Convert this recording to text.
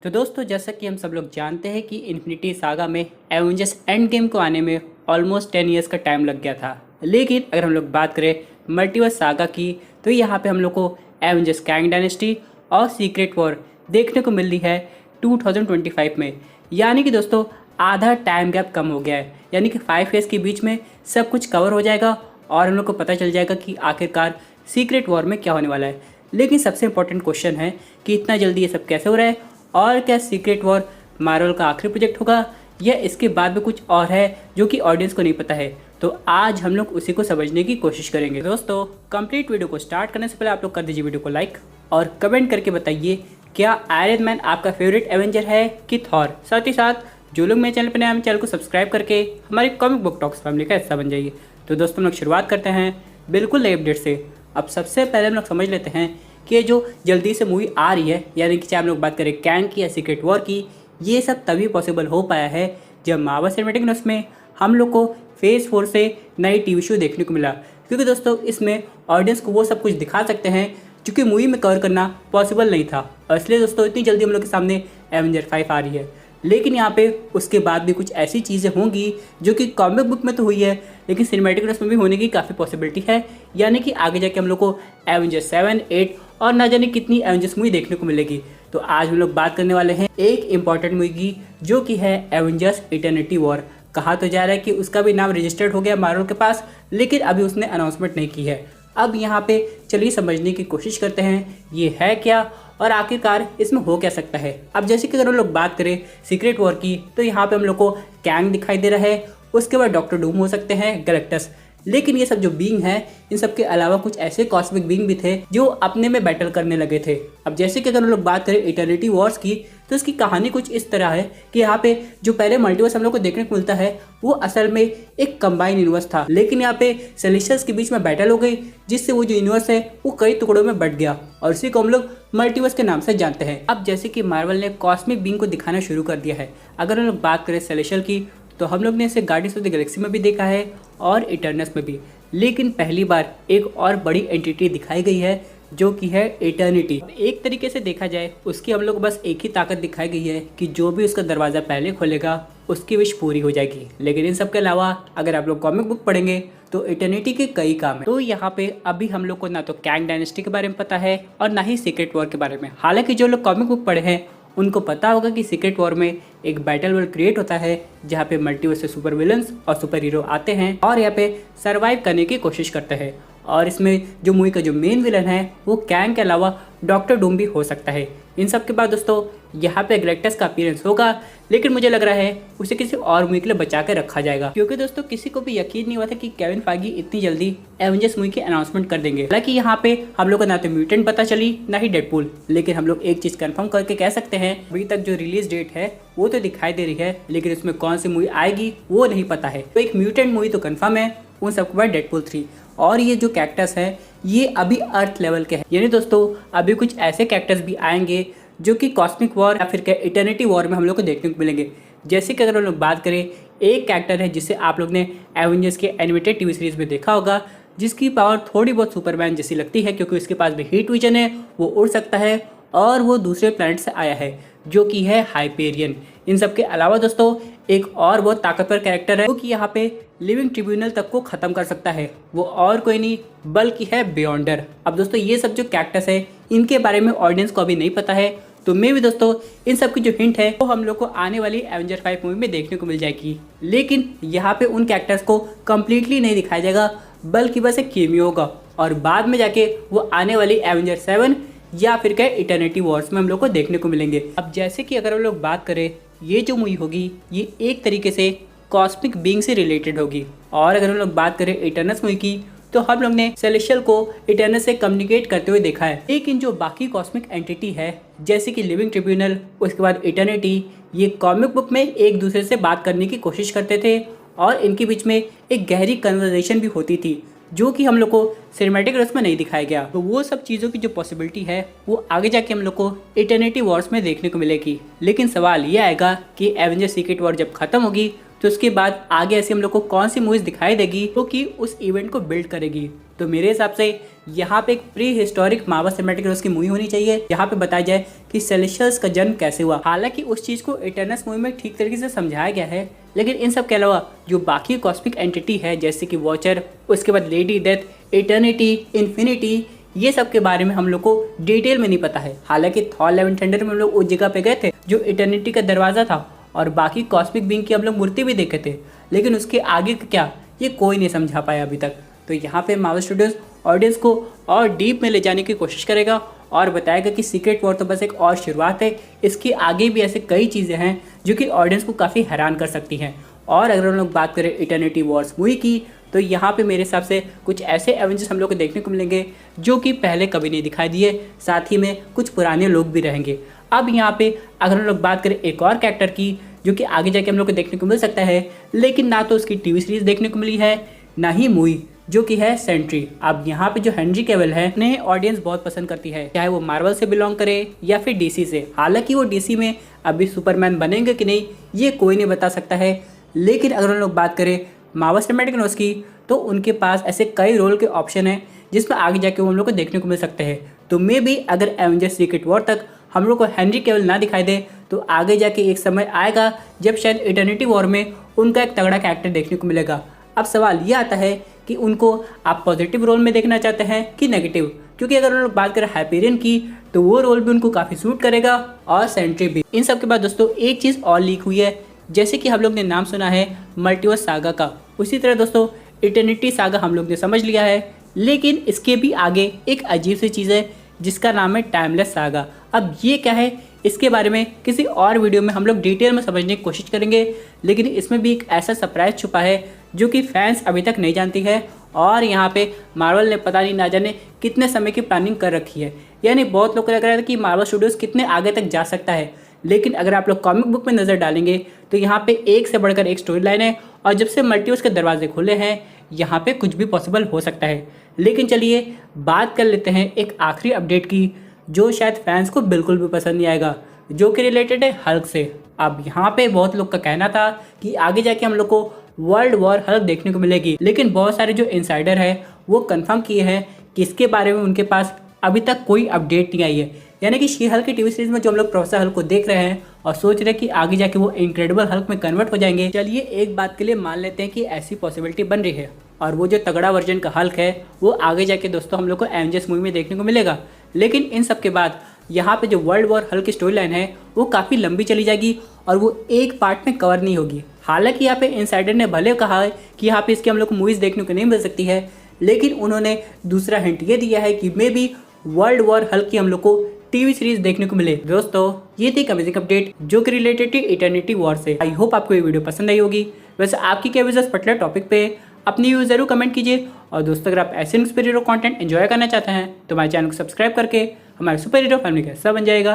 तो दोस्तों, जैसा कि हम सब लोग जानते हैं कि इन्फिनिटी सागा में एवेंजर्स एंड गेम को आने में ऑलमोस्ट 10 ईयर्स का टाइम लग गया था। लेकिन अगर हम लोग बात करें मल्टीवर्स सागा की, तो यहाँ पे हम लोग को एवेंजर्स कैंग डायनेस्टी और सीक्रेट वॉर देखने को मिल रही है 2025 में। यानी कि दोस्तों, आधा टाइम गैप कम हो गया है। यानी कि 5 ईयर्स के बीच में सब कुछ कवर हो जाएगा और हम लोग को पता चल जाएगा कि आखिरकार सीक्रेट वॉर में क्या होने वाला है। लेकिन सबसे इंपॉर्टेंट क्वेश्चन है कि इतना जल्दी ये सब कैसे हो रहा है, और क्या सीक्रेट वॉर मार्वल का आखिरी प्रोजेक्ट होगा या इसके बाद भी कुछ और है जो कि ऑडियंस को नहीं पता है। तो आज हम लोग उसी को समझने की कोशिश करेंगे। दोस्तों, कंप्लीट वीडियो को स्टार्ट करने से पहले आप लोग कर दीजिए वीडियो को लाइक और कमेंट करके बताइए क्या आयरन मैन आपका फेवरेट एवेंजर है कि थॉर। साथ ही साथ जो लोग मेरे चैनल पर नए हैं, चैनल को सब्सक्राइब करके हमारी कॉमिक बुक टॉक्स फैमिली का हिस्सा बन जाइए। तो दोस्तों, हम लोग शुरुआत करते हैं बिल्कुल नए अपडेट से। अब सबसे पहले हम लोग समझ लेते हैं कि जो जल्दी से मूवी आ रही है, यानी कि चाहे हम लोग बात करें कैंग की या सीक्रेट वॉर की, ये सब तभी पॉसिबल हो पाया है जब मार्वल सिनेमैटिक यूनिवर्स में हम लोग को फेज 4 से नई टीवी शो देखने को मिला। क्योंकि दोस्तों, इसमें ऑडियंस को वो सब कुछ दिखा सकते हैं जो कि मूवी में कवर करना पॉसिबल नहीं था। और इसलिए दोस्तों, इतनी जल्दी हम लोग के सामने एवेंजर 5 आ रही है। लेकिन यहाँ पे उसके बाद भी कुछ ऐसी चीज़ें होंगी जो कि कॉमिक बुक में तो हुई है, लेकिन सिनेमैटिक यूनिवर्स में भी होने की काफ़ी पॉसिबिलिटी है। यानी कि आगे जाके हम लोग को एवेंजर 7, 8 और ना जाने कितनी एवेंजर्स मूवी देखने को मिलेगी। तो आज हम लोग बात करने वाले हैं एक इंपॉर्टेंट मूवी की, जो कि है एवेंजर्स इटर्निटी वॉर। कहा तो जा रहा है कि उसका भी नाम रजिस्टर्ड हो गया मार्वल के पास, लेकिन अभी उसने अनाउंसमेंट नहीं की है। अब यहाँ पे चलिए समझने की कोशिश करते हैं ये है क्या और आखिरकार इसमें हो क्या सकता है। अब जैसे कि अगर हम लोग बात करें सीक्रेट वॉर की, तो यहाँ पे हम लोग को कैंग दिखाई दे रहा है, उसके बाद डॉक्टर डूम हो सकते हैं, गैलेक्टस। लेकिन ये सब जो बीइंग है, इन सब के अलावा कुछ ऐसे कॉस्मिक बीइंग भी थे जो अपने में बैटल करने लगे थे। अब जैसे कि अगर हम लोग बात करें इटर्निटी वॉर्स की, तो इसकी कहानी कुछ इस तरह है कि यहाँ पे जो पहले मल्टीवर्स हम लोग को देखने को मिलता है, वो असल में एक कंबाइन यूनिवर्स था। लेकिन यहाँ पे सेलेस्टियल्स के बीच में बैटल हो गई, जिससे वो जो यूनिवर्स है वो कई टुकड़ों में बट गया, और इसी को हम लोग मल्टीवर्स के नाम से जानते हैं। अब जैसे कि मार्वल ने कॉस्मिक बीइंग को दिखाना शुरू कर दिया है। अगर हम लोग बात करें सेलेस्टियल की, तो हम लोग ने इसे गार्डियंस ऑफ द गैलेक्सी में भी देखा है और इटर्नल्स में भी। लेकिन पहली बार एक और बड़ी एंटिटी दिखाई गई है, जो कि है इटर्निटी। एक तरीके से देखा जाए, उसकी हम लोग को बस एक ही ताकत दिखाई गई है कि जो भी उसका दरवाज़ा पहले खोलेगा उसकी विश पूरी हो जाएगी। लेकिन इन सब के अलावा अगर आप लोग कॉमिक बुक पढ़ेंगे तो इटर्निटी के कई काम है। तो यहाँ पे अभी हम लोग को ना तो कैंग डायनेस्टी के बारे में पता है और ना ही सीक्रेट वॉर के बारे में। हालांकि जो लोग कॉमिक बुक पढ़े हैं उनको पता होगा कि सीक्रेट वॉर में एक बैटल वर्ल्ड क्रिएट होता है, जहाँ पे मल्टीवर्स से सुपर विलन्स और सुपर हीरो आते हैं और यहाँ पे सरवाइव करने की कोशिश करते हैं। और इसमें जो मूवी का जो मेन विलन है वो कैंग के अलावा डॉक्टर डूम भी हो सकता है। इन सब के बाद दोस्तों, यहाँ पे गैलेक्टस का अपीयरेंस होगा, लेकिन मुझे लग रहा है उसे किसी और मूवी के लिए बचा के रखा जाएगा। क्योंकि दोस्तों, किसी को भी यकीन नहीं हुआ था कि केविन फाइगी इतनी जल्दी एवेंजर्स मूवी की अनाउंसमेंट कर देंगे। हालांकि यहाँ पे हम लोग को ना तो म्यूटेंट पता चली ना ही डेडपूल, लेकिन हम लोग एक चीज कंफर्म करके कह सकते हैं, अभी तक जो रिलीज डेट है वो तो दिखाई दे रही है, लेकिन उसमें कौन सी मूवी आएगी वो नहीं पता है। तो एक म्यूटेंट मूवी तो कंफर्म है, उन सबके बाद डेडपूल 3। और ये जो कैक्टस है ये अभी अर्थ लेवल के हैं। यानी दोस्तों, अभी कुछ ऐसे कैक्टस भी आएंगे जो कि कॉस्मिक वॉर या फिर इटर्निटी वॉर में हम लोग को देखने को मिलेंगे। जैसे कि अगर हम लोग बात करें, एक कैरेक्टर है जिसे आप लोग ने एवेंजर्स के एनिमेटेड टीवी सीरीज में देखा होगा, जिसकी पावर थोड़ी बहुत सुपरमैन जैसी लगती है, क्योंकि उसके पास भी हीट विजन है, वो उड़ सकता है और वो दूसरे प्लैनेट से आया है, जो कि है हाइपेरियन। इन सब के अलावा दोस्तों, एक और बहुत ताकतवर कैरेक्टर है जो कि यहाँ पे लिविंग ट्रिब्यूनल तक को खत्म कर सकता है। वो और कोई नहीं बल्कि है बियॉन्डर। अब दोस्तों, ये सब जो कैरेक्टर्स है इनके बारे में ऑडियंस को अभी नहीं पता है, तो मैं भी दोस्तों इन सब की जो हिंट है वो हम लोग को आने वाली एवेंजर 5 मूवी में देखने को मिल जाएगी। लेकिन यहाँ पे उन कैरेक्टर्स को कम्प्लीटली नहीं दिखाया जाएगा, बल्कि बस एक केमियो होगा, और बाद में जाके वो आने वाली एवेंजर 7 या फिर क्या इटर्निटी वॉर्स में हम लोग को देखने को मिलेंगे। अब जैसे कि अगर हम लोग बात करें, ये जो मूवी होगी ये एक तरीके से कॉस्मिक बीइंग से रिलेटेड होगी। और अगर हम लोग बात करें इटर्नल्स मूवी की, तो हम लोग ने सेलेस्टियल को इटर्नल से कम्युनिकेट करते हुए देखा है। लेकिन जो बाकी कॉस्मिक एंटिटी है, जैसे कि लिविंग ट्रिब्यूनल, उसके बाद इटर्निटी, ये कॉमिक बुक में एक दूसरे से बात करने की कोशिश करते थे और इनके बीच में एक गहरी कन्वर्सेशन भी होती थी, जो कि हम लोग को सिनेमैटिक यूनिवर्स में नहीं दिखाया गया। तो वो सब चीज़ों की जो पॉसिबिलिटी है वो आगे जाके हम लोग को इटर्निटी वॉर्स में देखने को मिलेगी। लेकिन सवाल ये आएगा कि एवेंजर सीक्रेट वॉर जब खत्म होगी तो उसके बाद आगे ऐसी हम लोग को कौन सी मूवीज दिखाई देगी तो कि उस इवेंट को बिल्ड करेगी। तो मेरे हिसाब से यहाँ पे एक pre historic Marvel cinematic universe की मूवी होनी चाहिए। यहाँ पे बताया जाए कि सेलेस्टियल्स का जन्म कैसे हुआ। हालांकि उस चीज को इटर्नल्स मूवी में ठीक तरीके से समझाया गया है, लेकिन इन सब के अलावा जो बाकी कॉस्मिक एंटिटी है जैसे कि वॉचर, उसके बाद लेडी डेथ, इटर्निटी, इन्फिनिटी, ये सब के बारे में हम लोग को डिटेल में नहीं पता है। हालांकि थॉर लव एंड थंडर में हम लोग उस जगह पे गए थे जो इटर्निटी का दरवाजा था और बाकी कॉस्मिक बीइंग की हम लोग मूर्ति भी देखे थे, लेकिन उसके आगे का क्या ये कोई नहीं समझा पाया अभी तक। तो यहाँ पे मार्वल स्टूडियोज ऑडियंस को और डीप में ले जाने की कोशिश करेगा और बताएगा कि सीक्रेट वॉर तो बस एक और शुरुआत है, इसके आगे भी ऐसे कई चीज़ें हैं जो कि ऑडियंस को काफ़ी हैरान कर सकती हैं। और अगर हम लोग बात करें इटर्निटी वॉर्स मूवी की, तो यहाँ पे मेरे हिसाब से कुछ ऐसे एवेंजर्स हम लोग को देखने को मिलेंगे जो कि पहले कभी नहीं दिखाई दिए, साथ ही में कुछ पुराने लोग भी रहेंगे। अब यहाँ पे अगर हम लोग बात करें एक और कैरेक्टर की जो कि आगे जाके हम लोग को देखने को मिल सकता है, लेकिन ना तो उसकी टीवी सीरीज देखने को मिली है ना ही मूवी, जो कि है सेंट्री। अब यहाँ पे जो हेनरी कैविल है उन्हें ऑडियंस बहुत पसंद करती है, चाहे वो मार्वल से बिलोंग करे या फिर डीसी से। हालांकि वो डीसी में अभी सुपरमैन बनेंगे कि नहीं ये कोई नहीं बता सकता है, लेकिन अगर हम लोग बात करें मार्वल सिनेमैटिक यूनिवर्स की तो उनके पास ऐसे कई रोल के ऑप्शन हैं जिसमें आगे जाके वो हम लोग को देखने को मिल सकते हैं। तो मे भी अगर एवेंजर्स सीक्रेट वॉर तक हम लोग को हेनरी कैविल ना दिखाई दे तो आगे जाके एक समय आएगा जब शायद इटर्निटी वॉर में उनका एक तगड़ा कैरेक्टर देखने को मिलेगा। अब सवाल ये आता है कि उनको आप पॉजिटिव रोल में देखना चाहते हैं कि नेगेटिव, क्योंकि अगर हम लोग बात करें हाइपेरियन की तो वो रोल भी उनको काफ़ी सूट करेगा और सेंट्री भी। इन सब के बाद दोस्तों एक चीज़ और लीक हुई है, जैसे कि हम लोग ने नाम सुना है मल्टीवर्स सागा का, उसी तरह दोस्तों इटर्निटी सागा हम लोग ने समझ लिया है, लेकिन इसके भी आगे एक अजीब सी चीज़ है जिसका नाम है टाइमलेस सागा। अब ये क्या है इसके बारे में किसी और वीडियो में हम लोग डिटेल में समझने की कोशिश करेंगे, लेकिन इसमें भी एक ऐसा सरप्राइज छुपा है जो कि फैंस अभी तक नहीं जानती है और यहाँ पे मार्वल ने पता नहीं ना जाने कितने समय की प्लानिंग कर रखी है। यानी बहुत लोग को लग रहा है कि मार्वल स्टूडियोज़ कितने आगे तक जा सकता है, लेकिन अगर आप लोग कॉमिक बुक में नज़र डालेंगे तो यहाँ पे एक से बढ़कर एक स्टोरी लाइन है और जब से मल्टीवर्स के दरवाजे खुले हैं यहाँ पे कुछ भी पॉसिबल हो सकता है। लेकिन चलिए बात कर लेते हैं एक आखिरी अपडेट की जो शायद फैंस को बिल्कुल भी पसंद नहीं आएगा, जो कि रिलेटेड है हल्क से। अब यहाँ पे बहुत लोग का कहना था कि आगे जाके हम लोग को वर्ल्ड वॉर हल्क देखने को मिलेगी, लेकिन बहुत सारे जो इनसाइडर है वो कंफर्म किए हैं कि इसके बारे में उनके पास अभी तक कोई अपडेट नहीं आई है। यानी कि शी हल्क की टीवी सीरीज में जो हम लोग प्रोफेसर हल्क को देख रहे हैं और सोच रहे हैं कि आगे जाके वो इनक्रेडिबल हल्क में कन्वर्ट हो जाएंगे। चलिए एक बात के लिए मान लेते हैं कि ऐसी पॉसिबिलिटी बन रही है और वो जो तगड़ा वर्जन का हल्क है वो आगे जाके दोस्तों हम लोग को एवेंजर्स मूवी में देखने को मिलेगा। लेकिन इन सब के बाद यहाँ पे जो वर्ल्ड वॉर हल्क की स्टोरी लाइन है वो काफ़ी लंबी चली जाएगी और वो एक पार्ट में कवर नहीं होगी। हालांकि यहाँ पे इनसाइडर ने भले कहा है कि यहाँ पे इसकी हम लोग को मूवीज़ देखने को नहीं मिल सकती है, लेकिन उन्होंने दूसरा हिंट ये दिया है कि may be world war Hulk की हम लोग को टीवी सीरीज देखने को मिले। दोस्तों ये थी अमेजिंग अपडेट जो कि रिलेटेड थी इटर्निटी वॉर से। आई होप आपको ये वीडियो पसंद आई होगी। वैसे आपकी क्या व्यूज़ पर्टिकुलर टॉपिक पे अपनी व्यूज़ जरूर कमेंट कीजिए। और दोस्तों अगर आप ऐसे सुपर हीरो कंटेंट एंजॉय करना चाहते हैं तो हमारे चैनल को सब्सक्राइब करके हमारे सुपर हीरो फैमिली का हिस्सा बन जाएगा।